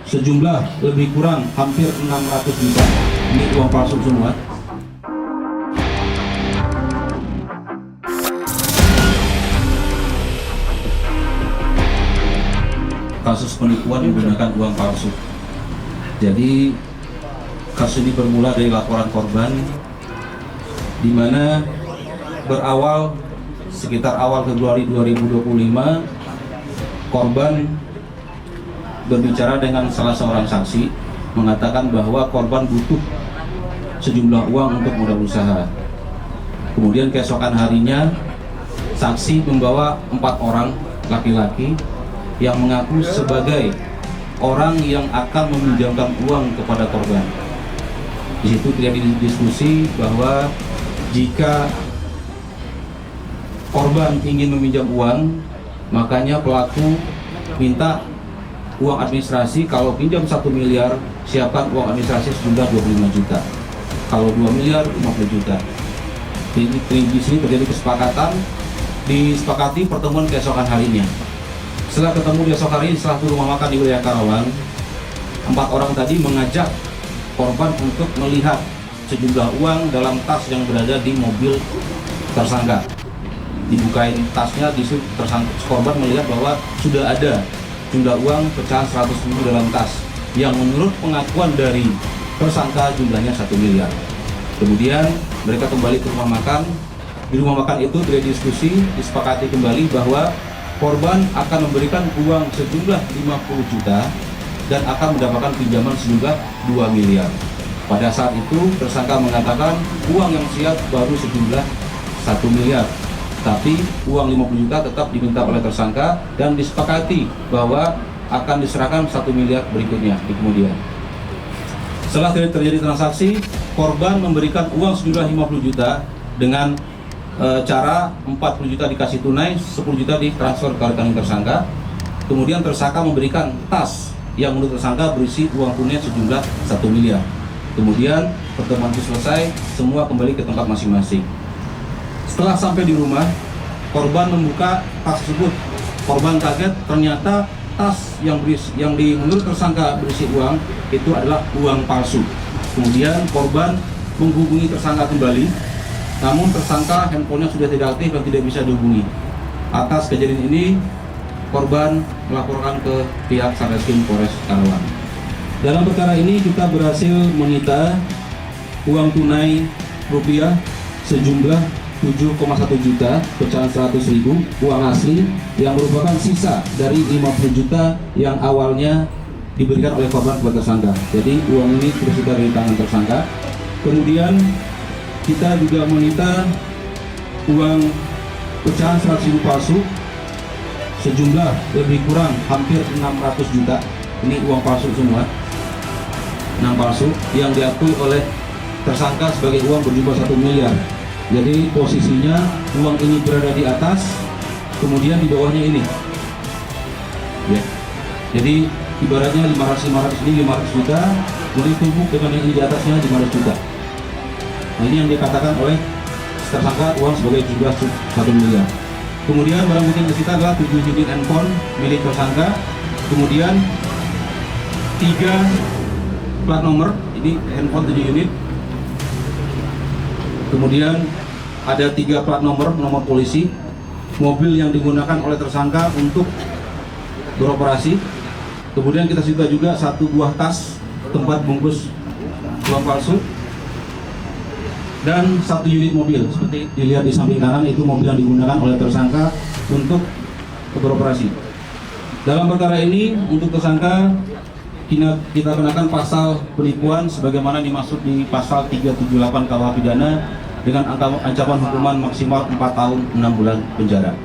sejumlah lebih kurang hampir 600 juta. Ini uang palsu semua. Kasus penipuan menggunakan uang palsu. Jadi kasus ini bermula dari laporan korban, di mana berawal sekitar awal Februari 2025, korban berbicara dengan salah seorang saksi, mengatakan bahwa korban butuh sejumlah uang untuk modal usaha. Kemudian keesokan harinya, saksi membawa 4 orang laki-laki yang mengaku sebagai orang yang akan meminjamkan uang kepada korban. Di situ terjadi diskusi bahwa jika korban ingin meminjam uang, makanya pelaku minta uang administrasi. Kalau pinjam 1 miliar, siapkan uang administrasi sejumlah 25 juta. Kalau 2 miliar, 50 juta. Di sini terjadi kesepakatan, disepakati pertemuan keesokan harinya. Setelah ketemu di esok hari, setelah di rumah makan di wilayah Karawang, 4 orang tadi mengajak korban untuk melihat sejumlah uang dalam tas yang berada di mobil tersangka. Dibukain tasnya, di situ korban melihat bahwa sudah ada jumlah uang pecahan 100.000 dalam tas, yang menurut pengakuan dari tersangka jumlahnya 1 miliar. Kemudian mereka kembali ke rumah makan. Di rumah makan itu terjadi diskusi, disepakati kembali bahwa korban akan memberikan uang sejumlah 50 juta dan akan mendapatkan pinjaman sejumlah 2 miliar. Pada saat itu tersangka mengatakan uang yang siap baru sejumlah 1 miliar, tapi uang 50 juta tetap diminta oleh tersangka dan disepakati bahwa akan diserahkan 1 miliar berikutnya di kemudian. Setelah terjadi transaksi, korban memberikan uang sejumlah 50 juta dengan cara 40 juta dikasih tunai, 10 juta ditransfer ke rekening tersangka. Kemudian tersangka memberikan tas yang menurut tersangka berisi uang tunai sejumlah 1 miliar. Kemudian pertemuan itu selesai, semua kembali ke tempat masing-masing. Setelah sampai di rumah, korban membuka tas tersebut. Korban kaget, ternyata tas yang menurut tersangka berisi uang itu adalah uang palsu. Kemudian korban menghubungi tersangka kembali, namun tersangka handphonenya sudah tidak aktif dan tidak bisa dihubungi. Atas kejadian ini, korban melaporkan ke pihak Satreskrim Polres Karawang. Dalam perkara ini kita berhasil menyita uang tunai rupiah sejumlah 7,1 juta pecahan 100.000 uang asli yang merupakan sisa dari 50 juta yang awalnya diberikan oleh korban kepada tersangka. Jadi uang ini tersita dari tangan tersangka. Kemudian kita juga menyita uang pecahan 100.000 palsu sejumlah lebih kurang hampir 600 juta. Ini uang palsu semua, 6 palsu yang diakui oleh tersangka sebagai uang berjumlah 1 miliar. Jadi posisinya uang ini berada di atas, kemudian di bawahnya ini ya. Jadi ibaratnya 500 ini 500 juta, kemudian tumpuk dengan yang di atasnya 500 juta. Nah, ini yang dikatakan oleh tersangka uang sebagai jumlah 1 miliar. Kemudian barang bukti yang disita adalah 7 unit handphone milik tersangka. Kemudian 3 plat nomor, ini handphone 7 unit. Kemudian ada 3 plat nomor polisi, mobil yang digunakan oleh tersangka untuk beroperasi. Kemudian kita sita juga 1 buah tas tempat bungkus uang palsu, dan 1 unit mobil seperti dilihat di samping kanan, itu mobil yang digunakan oleh tersangka untuk beroperasi. Dalam perkara ini untuk tersangka kita kenakan pasal penipuan sebagaimana dimaksud di pasal 378 KUH pidana dengan ancaman hukuman maksimal 4 tahun 6 bulan penjara.